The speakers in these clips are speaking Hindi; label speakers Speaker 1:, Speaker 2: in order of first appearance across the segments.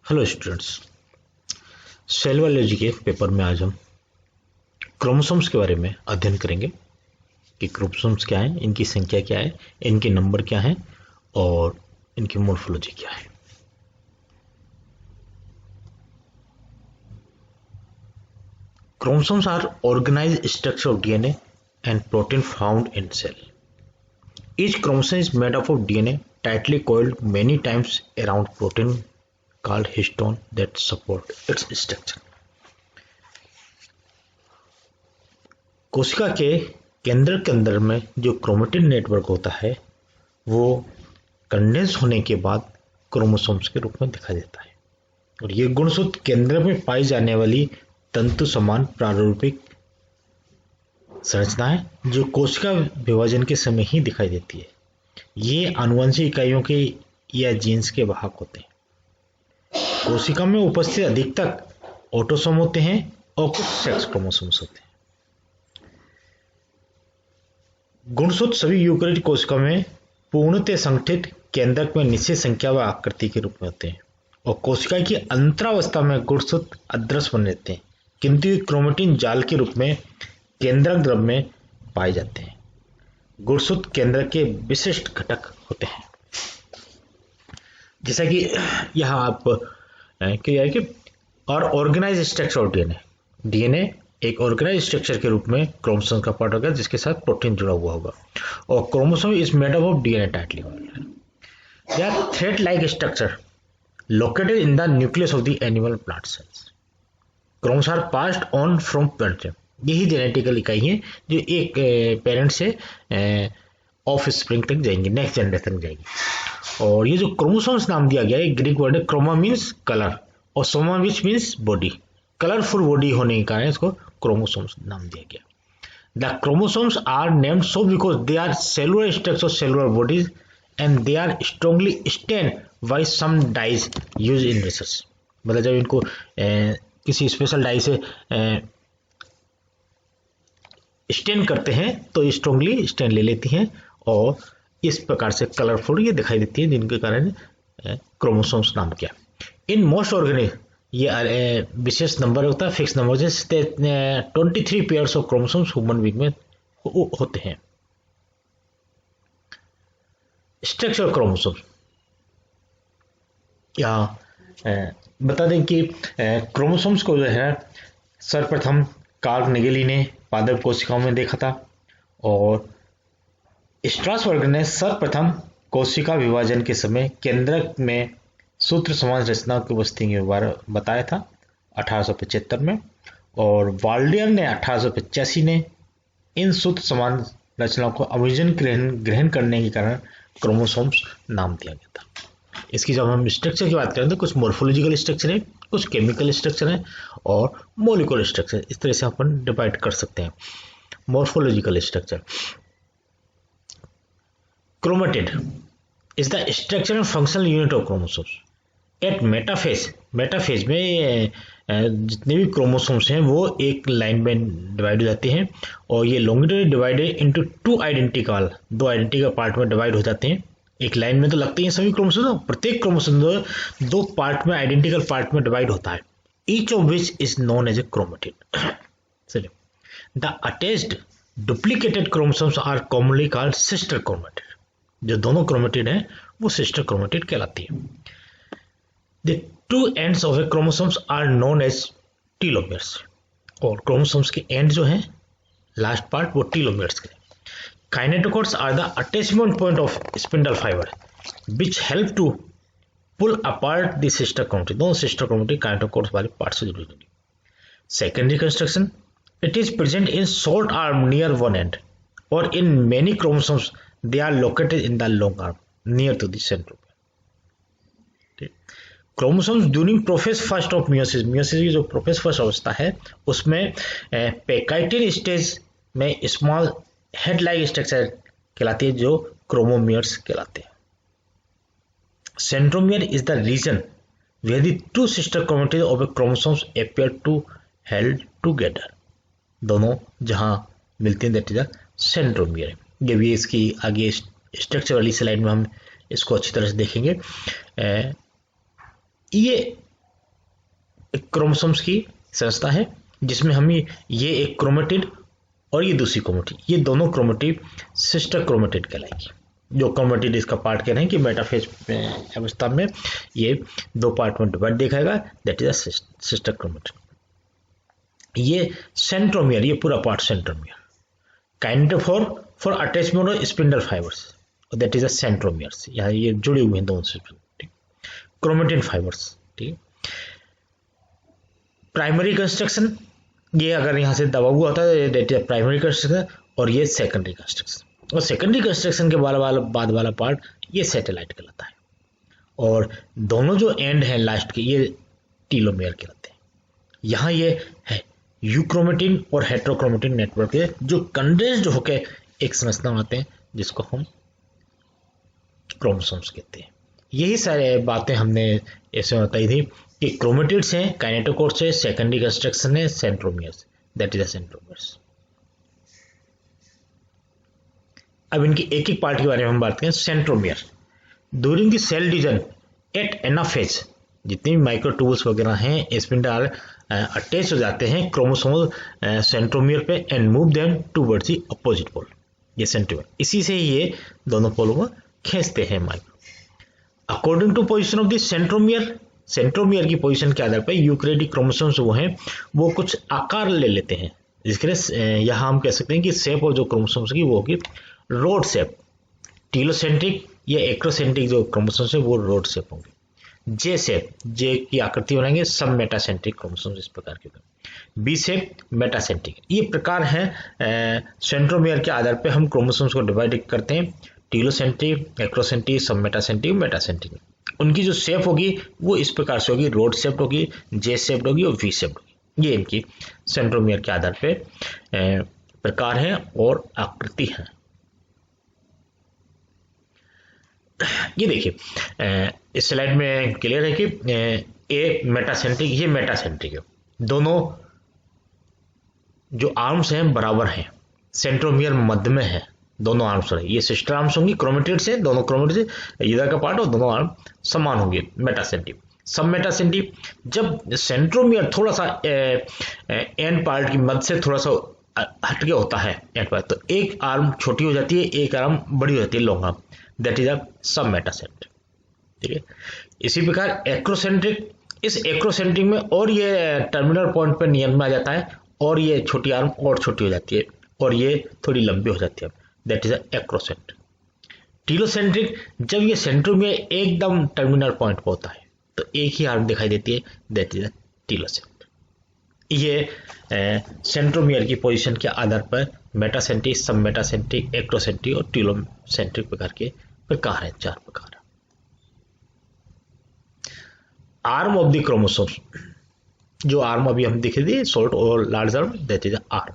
Speaker 1: हेलो स्टूडेंट्स, सेल बायोलॉजी के पेपर में आज हम क्रोमोसोम्स के बारे में अध्ययन करेंगे कि क्रोमोसोम्स क्या हैं, इनकी संख्या क्या है, इनके नंबर क्या हैं और इनकी मोर्फोलॉजी क्या है। Chromosomes are organized structure of DNA and protein found in cell. Each chromosome is made up of DNA tightly coiled many times around protein called histone that support its structure. कोशिका के केंद्र के अंदर में जो क्रोमेटिन नेटवर्क होता है वो कंडेंस होने के बाद क्रोमोसोम्स के रूप में दिखाई देता है और ये गुणसूत्र केंद्र में पाई जाने वाली तंतु समान प्रारूपिक संरचना है जो कोशिका विभाजन के समय ही दिखाई देती है। ये आनुवंशिक इकाइयों के या जीन्स के वाहक होते हैं। कोशिका में उपस्थित अधिकतर ऑटोसोम होते हैं और कुछ सेक्स क्रोमोसोम्स होते हैं। गुणसूत्र सभी यूकेरियोटिक कोशिका में पूर्णतः संगठित केंद्रक में निश्चित संख्या व आकृति के रूप में होते हैं और कोशिका की अंतरावस्था में गुणसूत्र अदृश्य बने रहते हैं, किंतु ये क्रोमेटिन जाल के रूप में केंद्रक द्रव में पाए जाते हैं। गुणसूत्र केंद्र के विशिष्ट घटक होते हैं, जैसा कि यहाँ आप क्या है कि और ऑर्गेनाइज स्ट्रक्चर ऑफ डीएनए एक ऑर्गेनाइज स्ट्रक्चर के रूप में क्रोमोसोम का पार्ट होगा जिसके साथ प्रोटीन जुड़ा हुआ होगा और chromosome is made up of DNA tightly they are thread like structure located in the nucleus of the animal plant cells. Chromosome are passed on from parent, यही जेनेटिकल इकाई है जो एक पेरेंट से ऑफ स्प्रिंग तक जाएंगे, नेक्स्ट जनरेशन तक जाएंगी। और ये जो क्रोमोसोम्स नाम दिया गया है, ग्रीक वर्ड है क्रोमा मीन्स कलर और soma which means body, colourful body होने के कारण इसको क्रोमोसोम्स नाम दिया गया। The chromosomes are named so because they are cellular structure cellular bodies and they are strongly stained by some dyes use in research. मतलब जब इनको किसी स्पेशल डाई से स्टेन करते हैं तो स्ट्रांगली स्टेन ले लेती हैं और इस प्रकार से कलरफुल ये दिखाई देती है, जिनके कारण क्रोमोसोम्स नाम किया। इन मोस्ट ऑर्गेनिज्म ये विशेष नंबर होता है, फिक्स नंबर, जैसे 23 pairs of chromosomes human being में होते हैं। स्ट्रक्चर क्रोमोसोम्स यहाँ बता दें कि क्रोमोसोम्स को जो है सर्वप्रथम कार्ल नेगेली ने पादप कोशिकाओं में देखा था और स्ट्रासबर्ग ने सर्वप्रथम कोशिका विभाजन के समय केंद्रक में सूत्र समान रचना की उपस्थिति के बारे में बताया था 1875 में, और वाल्डियर ने 1885 ने इन सूत्र समान रचनाओं को अभिजन ग्रहण करने के कारण क्रोमोसोम्स नाम दिया गया था। इसकी जब हम स्ट्रक्चर की बात करें तो कुछ मोर्फोलॉजिकल स्ट्रक्चर है, कुछ केमिकल स्ट्रक्चर है और मॉलिक्यूलर स्ट्रक्चर, इस तरह से अपन डिवाइड कर सकते हैं। Morphological structure, chromatid is the structure and functional unit of chromosomes at metaphase में जितने भी क्रोमोसोम्स हैं वो एक लाइन में डिवाइड हो जाते हैं और ये लॉन्गिट्यूडनली डिवाइडेड इनटू दो आइडेंटिकल पार्ट में डिवाइड हो जाते हैं। एक लाइन में तो लगते हैं सभी क्रोमोसोम, प्रत्येक क्रोमोसोम दो पार्ट में आइडेंटिकल पार्ट में डिवाइड होता है, each of which is known as a chromatid. चलिए, the attached duplicated chromosomes are commonly called sister chromatid. जो दोनों क्रोमेटिड हैं वो सिस्टर क्रोमेटिड कहलाती है। The two ends of a chromosomes are known as telomeres, और क्रोमोसोम्स के एंड जो है लास्ट पार्ट वो टीलोमेर्स के। Kinetochores are the attachment point of spindle fiber, which help to pull apart the sister chromatin. दोनों sister chromatin kinetochores वाले पार्ट से जुड़ी होगी। Secondary construction, it is present in short arm near one end, or in many chromosomes they are located in the long arm near to the centromere. Chromosomes during prophase first of meiosis, meiosis की जो प्रोफेस फर्स्ट अवस्था है उसमें पेकाइटिन स्टेज में स्मॉल हेड लाइक स्ट्रक्चर कहलाती है जो क्रोमोमियर्स कहलाते हैं। Centromere is the region where the two sister chromatid of a chromosomes appear to held together. दोनों जहां मिलते हैं दैट इज द सेंट्रोमियर। ये भी इसकी आगे स्ट्रक्चर वाली स्लाइड में हम इसको अच्छी तरह से देखेंगे। ये क्रोमोसोम्स की संरचना है, जिसमें हम ये एक क्रोमेटिड और ये दूसरी क्रोमेटिड, ये दोनों क्रोमेटिड सिस्टर क्रोमेटिड कहलाएगी। जो क्रोमेटिड इसका पार्ट कह रहे हैं कि मेटाफेज अवस्था में ये दो पार्ट में डिवाइड दिखाएगा, that is a sister chromatid. ये सेंट्रोमियर, ये पूरा part centromere. Kinetochore for attachment of spindle fibres, that is a centromeres. यहाँ ये जुड़े हुए हैं दोनों से, ठीक। क्रोमेटिन फाइबर्स, ठीक। प्राइमरी कंस्ट्रक्शन, ये अगर यहाँ से दबा हुआ होता है दैट इज प्राइमरी कंस्ट्रक्शन, और ये सेकेंडरी कंस्ट्रक्शन। और सेकेंडरी कंस्ट्रक्शन के बाद वाला पार्ट ये सैटेलाइट कहलाता है। और दोनों जो एंड है लास्ट के, ये टीलोमेयर कहलाते हैं। यहाँ ये है यूक्रोमेटिन और हेट्रोक्रोमेटिन नेटवर्क है, जो कंडेंस्ड होकर एक संरचना बनाते हैं, जिसको हम क्रोमोसोम्स कहते हैं। यही सारे बातें हमने ऐसे बताई थी कि क्रोमेटिड्स हैं, काइनेटोकोर्स है, सेकेंडरी कंस्ट्रक्शन है, centromeres, that is a centromeres. अब इनकी एक एक पार्ट के बारे में हम बात करें। Centromere, during the cell division at anaphase, जितनी भी माइक्रोट्यूब्यूल्स वगैरह हैं स्पिंडल अटैच हो जाते हैं क्रोमोसोमल सेंट्रोमियर पे and move them towards the opposite pole. ये सेंट्रोमियर, इसी से ये दोनों पोलों को खींचते हैं micro. According to position of the centromere, centromere की पोजीशन के आधार पर यूक्रेटिक क्रोमोसोम्स वो हैं वो कुछ आकार ले लेते हैं, जिसके लिए यहाँ हम कह सकते हैं कि शेप और जो क्रोमोसोम्स की वो होगी रोड शेप। टीलोसेंट्रिक या एक्रोसेंट्रिक जो क्रोमोसोम्स है वो रोड शेप होंगे। जे शेप, जे की आकृति बनाएंगे सब मेटासेंट्रिक क्रोमोसोम्स इस प्रकार के। B shape metacentric. ये प्रकार हैं सेंट्रोमियर के आधार पर हम क्रोमोसोम्स को डिवाइड करते हैं, टीलोसेंट्रिक, एक्रोसेंट्रिक, सब मेटासेंट्रिक, मेटासेंट्रिक। उनकी जो शेप होगी वो इस प्रकार से होगी, रोड शेप होगी, जे शेप होगी और वी शेप होगी। ये इनकी सेंट्रोमियर के आधार पे प्रकार है और आकृति है। ये देखिए इस स्लाइड में क्लियर है कि ए मेटासेंट्रिक, ये मेटासेंट्रिक है। दोनों जो आर्म्स हैं बराबर हैं, सेंट्रोमियर मध्य में है, दोनों आर्म्स है। ये सिस्टर आर्म्स होंगी, क्रोमेटिड्स हैं, दोनों क्रोमेटिड्स इधर का पार्ट और दोनों आर्म समान होंगे। मेटासेंट्रिक, सब मेटासेंट्रिक। जब सेंट्रोमियर थोड़ा सा एंड पार्ट की मध्य से थोड़ा सा हटके होता है एंड पार्ट, तो एक आर्म छोटी हो जाती है, एक आर्म बड़ी हो जाती है, लॉन्ग आर्म, दैट इज अ सब मेटासेंट्रिक, ठीक है। इसी प्रकार एक्रोसेंट्रिक, इस एक्रोसेंट्रिक में और ये टर्मिनल पॉइंट पर नियम में आ जाता है और ये छोटी आर्म और छोटी हो जाती है और ये थोड़ी लंबी हो जाती है, दैट इज एक्रोसेंट्रिक। टीलोसेंट्रिक, जब ये सेंट्रोमियर एकदम टर्मिनल पॉइंट पर होता है तो एक ही आर्म दिखाई देती है, दैट इज टीलोसेंट्रिक। ये सेंट्रोमियर की पोजीशन के आधार पर मेटासेंट्रिक, सब मेटासेंट्रिक, एक्रोसेंट्रिक और टीलोसेंट्रिक प्रकार के प्रकार हैं, चार प्रकार। आर्म ऑफ द क्रोमोसोम्स, जो आर्म अभी हम देखे थे शॉर्ट और large arm, that is arm.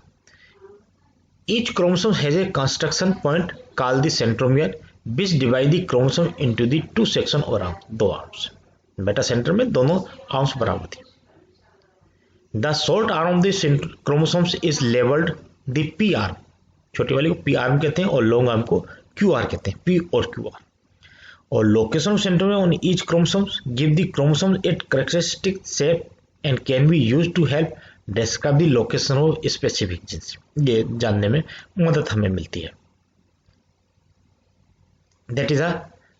Speaker 1: Each chromosome has a construction point called the centromere, which divide the chromosome into the two section or arm, दो arms। बेटा सेंटर में दोनों arms बराबर थी। The short arm of the chromosomes is labeled the P arm, छोटी वाली को P arm कहते हैं और long arm को Q R कहते हैं, P और Q R। और location of centromere on each chromosome give the chromosome a characteristic shape and can be used to help describe the location of specific genes। ये जानने में मदद हमें मिलती है। दैट इज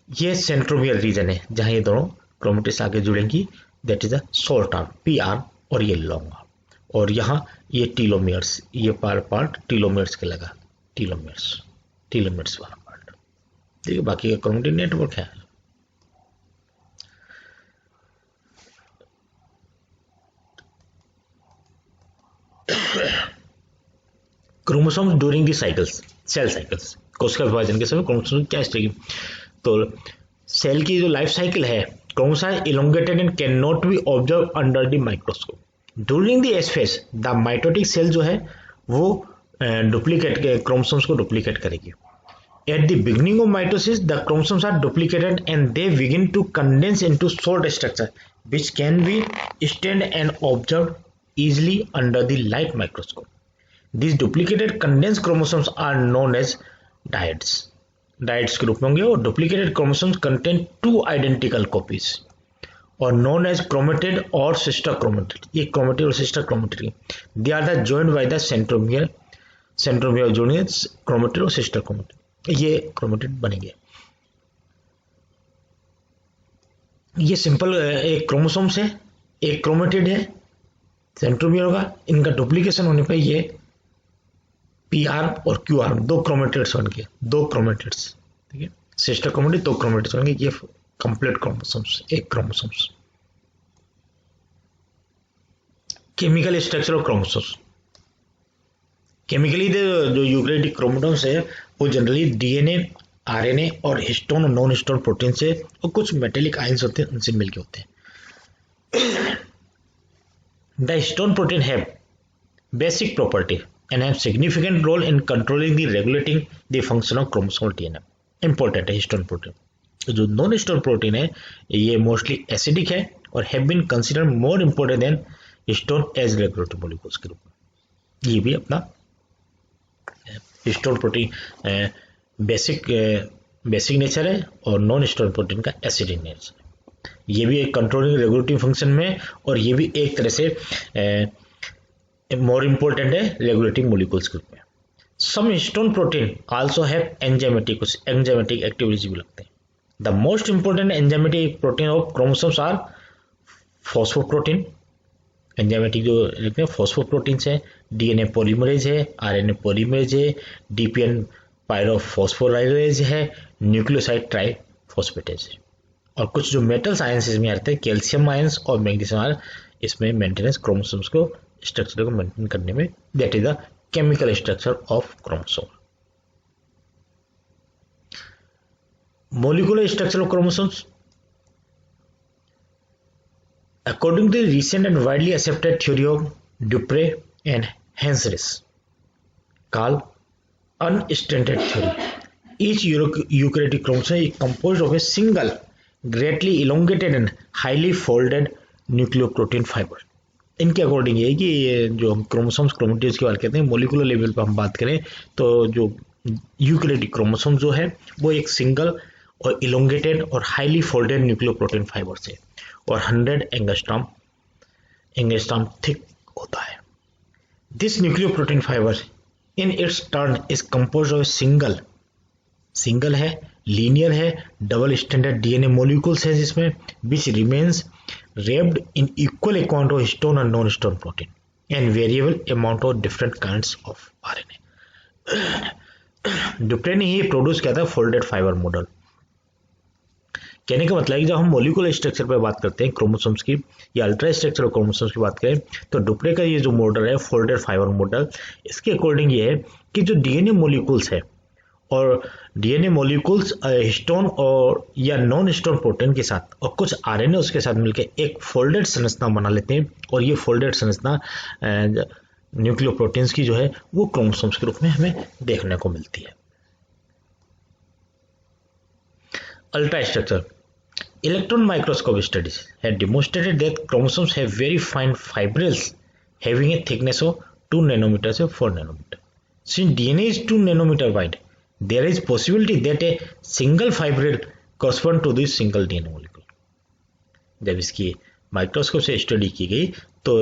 Speaker 1: ये सेंट्रोमियर रीजन है जहां ये दोनों क्रोमेटिड्स आगे जुड़ेंगी, that is short arm P arm और ये लॉन्ग आर्म। और यहाँ ये टीलोमियर्स, ये पार्ट टीलोमियर्स के लगा, टीलोमियर्स वाला पार्ट, ठीक है। बाकी का क्रोमेटिन नेटवर्क है। Chromosomes during the cycles, cell cycles, कोशिका विभाजन के समय क्रोमोसोम क्या स्टेज, तो सेल की जो लाइफ साइकिल है, chromosome elongated and can not be observe under the microscope. During the S phase the mitotic cell जो है वो डुप्लीकेट क्रोमोसोम्स को डुप्लीकेट करेगी। At the beginning of mitosis the chromosomes are duplicated and they begin to condense into short structure which can be stand and observe easily under the light microscope. These duplicated condensed chromosomes are known as dyads. Dyads के रूप में होंगे और duplicated chromosomes contain two identical copies. और नोन एज क्रोमेटिड और सिस्टर क्रोमेटिड, ये क्रोमेटिड और sister chromatid, they are the joined by the centromere, centromere जोड़ेंगे क्रोमेटिड और सिस्टर क्रोमेटिड, ये क्रोमेटिड बनेंगे। ये सिंपल एक क्रोमोसोम्स है, एक क्रोमेटिड है, सेंट्रोमियर होगा, इनका डुप्लीकेशन होने पर ये पी आर्म और क्यू आर्म दो क्रोमेटिड्स बनेंगे, दो क्रोमेटिड्स, ठीक है, सिस्टर क्रोमेटिड दो क्रोमेटिड्स बनेंगे, ये कंप्लीट क्रोमोसोम्स, एक chromosomes. Chemical structure of chromosomes, chemically जो यूकेरियोटिक क्रोमोसोम्स है वो जनरली डीएनए, आरएनए और हिस्टोन और नॉन हिस्टोन प्रोटीन से और कुछ मेटेलिक आयंस होते हैं उनसे मिलके होते हैं। The histone protein have basic property and have significant role in controlling the regulating the function of chromosomal DNA. Important है हिस्टोन प्रोटीन। जो नॉन हिस्टोन प्रोटीन है ये मोस्टली एसिडिक है और have been considered more important than histone as regulatory molecules के रूप में। ये भी अपना हिस्टोन प्रोटीन बेसिक नेचर है और नॉन हिस्टोन प्रोटीन का एसिडिक नेचर है। ये भी एक कंट्रोलिंग रेगुलेटरी फंक्शन में और ये भी एक तरह से मोर इम्पोर्टेंट है रेगुलेटिंग मॉलिक्यूल्स के रूप में। Some histone protein also have enzymatic activities भी लगते हैं। The most important enzymatic protein of chromosomes are phosphoprotein, enzymatic जो लिखते हैं फॉस्फोप्रोटीन्स है, डीएनए पॉलीमरेज है, आरएनए पॉलीमरेज है, डीपीएन पायरोफॉस्फोराइलेज है, न्यूक्लियोसाइड ट्राइफॉस्फेटेज है। और कुछ जो मेटल्स आयंस इसमें आते हैं, कैल्शियम आयंस और मैग्नीशियम आयंस, इसमें मेंटेनेंस क्रोमोसोम्स को स्ट्रक्चर को मेंटेन करने में, that is the chemical structure of chromosome. Molecular structure of chromosomes according to the recent and widely accepted theory of DuPraw and Hensaris called unstandard theory, each eukaryotic chromosome is composed of a single greatly elongated and highly folded nucleoprotein fibre. इनके अकॉर्डिंग ये कि ये जो हम क्रोमोसोम्स क्रोमेटिड्स की बात करते हैं, मोलिकुलर लेवल पर हम बात करें तो जो यूकेरियोटिक क्रोमोसोम जो है वो एक सिंगल और इलोंगेटेड और हाईली फोल्डेड न्यूक्लियोप्रोटीन फाइबर से और 100 एंगस्ट्रॉम थिक होता है। This nucleoprotein fibre in its turn is composed of single है, लीनियर है, डबल स्टैंडर्ड डीएनए मॉलिक्यूल्स है जिसमें which remains wrapped in equal amount of histone and non-histone protein and variable amount of different kinds of RNA. ड्यूप्रे ने ही प्रोड्यूस किया था फोल्डेड फाइबर मॉडल। कहने का मतलब है कि जब हम मॉलिक्यूलर स्ट्रक्चर पर बात करते हैं क्रोमोसोम्स की या अल्ट्रा स्ट्रक्चर ऑफ क्रोमोसोम्स की बात करें तो ड्यूप्रे का ये जो मॉडल है फोल्डेड फाइबर मॉडल, इसके अकॉर्डिंग ये है कि जो डीएनए मॉलिक्यूल्स है और डीएनए मॉलिक्यूल्स हिस्टोन और या नॉन हिस्टोन प्रोटीन के साथ और कुछ आरएनए उसके साथ मिलकर एक फोल्डेड संरचना बना लेते हैं और ये फोल्डेड संरचना न्यूक्लियोप्रोटीन्स की जो है वो क्रोमोसोम्स के रूप में हमें देखने को मिलती है। Ultra structure electron microscope studies have demonstrated that chromosomes have very fine fibrils having a thickness of 2 nanometre से 4 nanometre. Since DNA is 2 nanometre wide, there is possibility that a single fibril correspond to this single DNA molecule। जब इसकी माइक्रोस्कोप से स्टडी की गई तो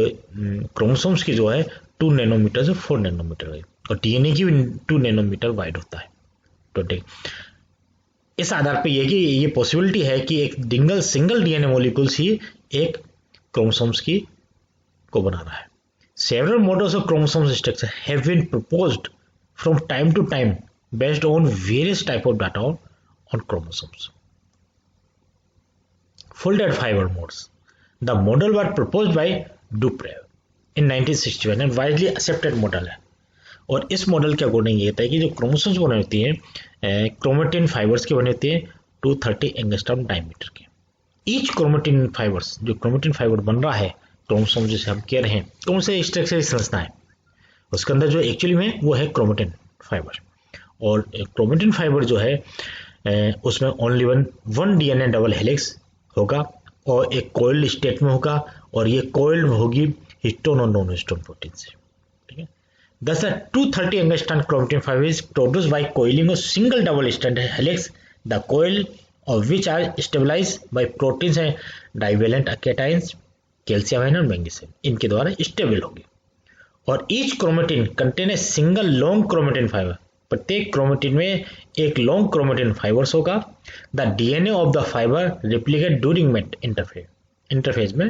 Speaker 1: क्रोमोसोम्स की जो है 2 नैनोमीटर से 4 नैनोमीटर है और डीएनए की भी 2 नैनोमीटर वाइड होता है। तो ठीक इस आधार पे ये कि ये पॉसिबिलिटी है कि एक सिंगल डीएनए मॉलिक्यूल्स ही एक क्रोमोसोम्स की को बना रहा है। Several models of chromosomes structure have been proposed from time to time based on various type of data on chromosomes. Folded fiber modes. The model was proposed by Dupre in 1961 and widely accepted model है। और इस मॉडल के अकॉर्डिंग ये था कि जो क्रोमोसोम्स बने होती हैं क्रोमेटिन फाइबर्स के बने होते हैं 230 एंगस्ट्रॉम डायमीटर के। ईच क्रोमेटिन फाइबर्स, जो क्रोमेटिन फाइबर बन रहा है क्रोमोसोम जिसे हम कह रहे हैं, कौन से स्ट्रक्चर संरचना है उसके अंदर जो एक्चुअली में वो है क्रोमेटिन फाइबर। और क्रोमेटिन फाइबर जो है उसमें only one DNA double helix होगा और एक कोइल्ड स्टेट में होगा और ये कोइल्ड होगी हिस्टोन और नॉन हिस्टोन प्रोटीन से। ठीक है, thus the 230 angstrom chromatin fiber is produced by coiling of single double stranded helix. The coil और which are stabilise by proteins and divalent cations, calcium ion और मैग्नीशियम, इनके द्वारा स्टेबल होगी। और each chromatin contain a single long chromatin fibre, प्रत्येक क्रोमेटिन में एक लॉन्ग क्रोमेटिन फाइबर्स होगा। The DNA of the fibre replicate during interphase में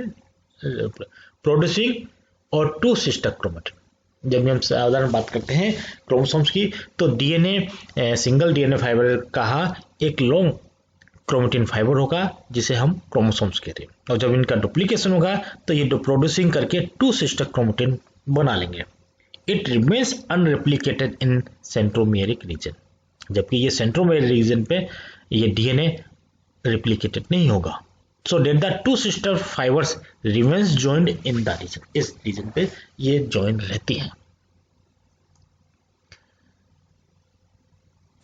Speaker 1: प्रोड्यूसिंग और टू सिस्टर क्रोमेटिन। जब भी हम साधारण बात करते हैं क्रोमोसोम्स की, तो डीएनए सिंगल डीएनए फाइबर कहा एक लॉन्ग क्रोमेटिन फाइबर होगा जिसे हम क्रोमोसोम्स कहते हैं। और जब इनका डुप्लीकेशन होगा तो ये प्रोड्यूसिंग करके टू सिस्टर क्रोमेटिन बना लेंगे। इट रिमेन्स अनरेप्लिकेटेड इन सेंट्रोमियरिक रीजन, जबकि ये सेंट्रोमियर रीजन पे ये डीएनए रिप्लिकेटेड नहीं होगा। So that the two sister fibres remains joined in the region, इस रीजन पे ये जॉइंट रहती हैं।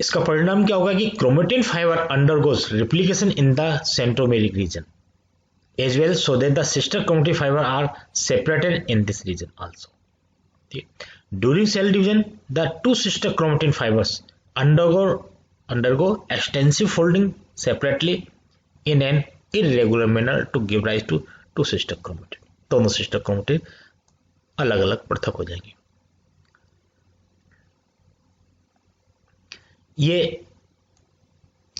Speaker 1: इसका परिणाम क्या होगा कि chromatin fibre undergoes replication in the centromeric region as well, so that the sister chromatin fibre are separated in this region also. During cell division the two sister chromatin fibres undergo extensive folding separately in an irregular manner to give rise to two sister chromatin। दोनों सिस्टर क्रोमेटिन अलग अलग पृथक हो जाएंगे। ये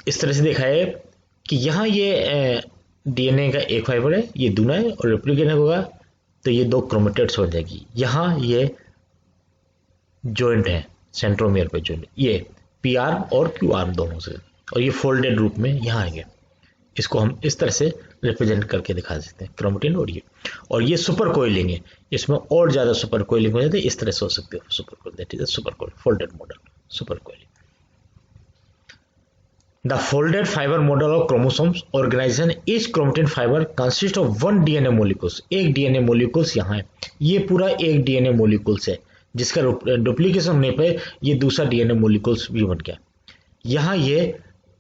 Speaker 1: इस तरह से देखा है कि यहाँ ये डीएनए का एक फाइबर है, ये दूना है और रेप्लिकेट होगा तो ये दो क्रोमेटिड्स हो जाएगी। यहाँ ये जॉइंट है सेंट्रोमियर पे जॉइंट, ये पी आर्म और क्यू आर्म दोनों से, और ये फोल्डेड रूप में यहाँ आएंगे। इसको हम इस तरह से रिप्रेजेंट करके दिखा सकते हैं क्रोमेटिन और ये सुपर कोइलिंग है, इसमें और ज्यादा सुपर कोइलिंग हो जाती है, इस तरह से हो सकती है super coiling, that is super coiling, folded model super coiling. The folded fibre model of chromosomes organisation, each chromatin fibre consist of one DNA molecules, एक डीएनए मोलिक्यूल्स यहाँ है, ये पूरा एक डीएनए मोलिक्यूल्स है जिसका डुप्लीकेशन होने पर ये दूसरा डीएनए मोलिक्यूल्स भी बन गया। यहाँ ये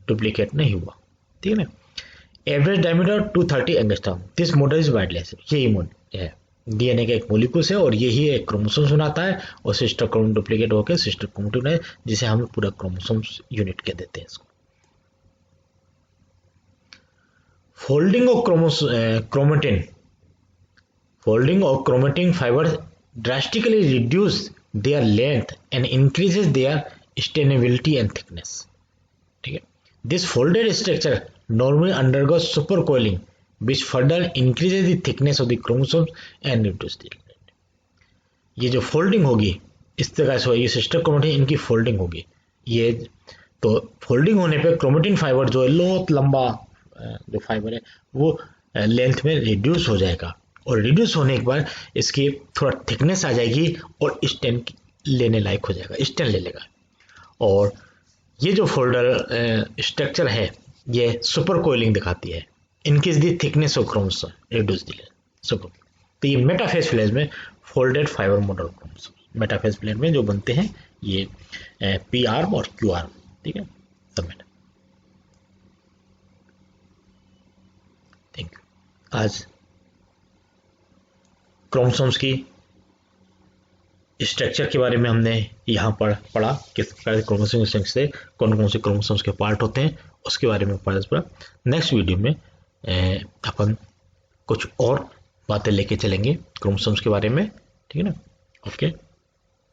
Speaker 1: डुप्लीकेट नहीं हुआ, ठीक है ना। Average diameter 230 angstrom, this model is widely accepted, यही मॉडल है, डीएनए का एक मोलिक्यूल्स है और यही एक क्रोमोसोम्स बनाता है और सिस्टर क्रोमेटिन डुप्लीकेट होकर सिस्टर क्रोमेटिन है जिसे हम पूरा क्रोमोसोम्स यूनिट कह देते हैं इसको। Folding of chromatin fibre drastically reduce their length and increases their stainability and thickness, ठीक है। This folded structure normally undergoes supercoiling which further increases the thickness of the chromosomes and reduces the length। ये जो फोल्डिंग होगी इस तरह से होगी, सिस्टर क्रोमेटिन इनकी फोल्डिंग होगी, ये तो फोल्डिंग होने पे क्रोमेटिन फाइबर जो है बहुत लंबा जो फाइबर है वो लेंथ में रिड्यूस हो जाएगा और रिड्यूस होने के बाद इसकी थोड़ा थिकनेस आ जाएगी और स्टेन लेने लायक हो जाएगा, स्टेन ले लेगा। और ये जो फोल्डर स्ट्रक्चर है ये सुपर कोइलिंग दिखाती है, increase the thickness of chromosome, reduce the super. तो ये मेटाफेज फ्लेज में folded fibre model chromosome, metaphase फ्लेज में जो बनते हैं ये पी आर्म और क्यू आर्म, ठीक है। सबमिट। Thank you. आज क्रोमोसोम्स की स्ट्रक्चर के बारे में हमने यहाँ पर पढ़ा, किस प्रकार से क्रोमोसोम से कौन कौन से क्रोमोसोम्स के पार्ट होते हैं उसके बारे में पढ़ा। नेक्स्ट वीडियो में अपन कुछ और बातें लेके चलेंगे क्रोमोसोम्स के बारे में, ठीक है ना। Okay,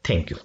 Speaker 1: thank you.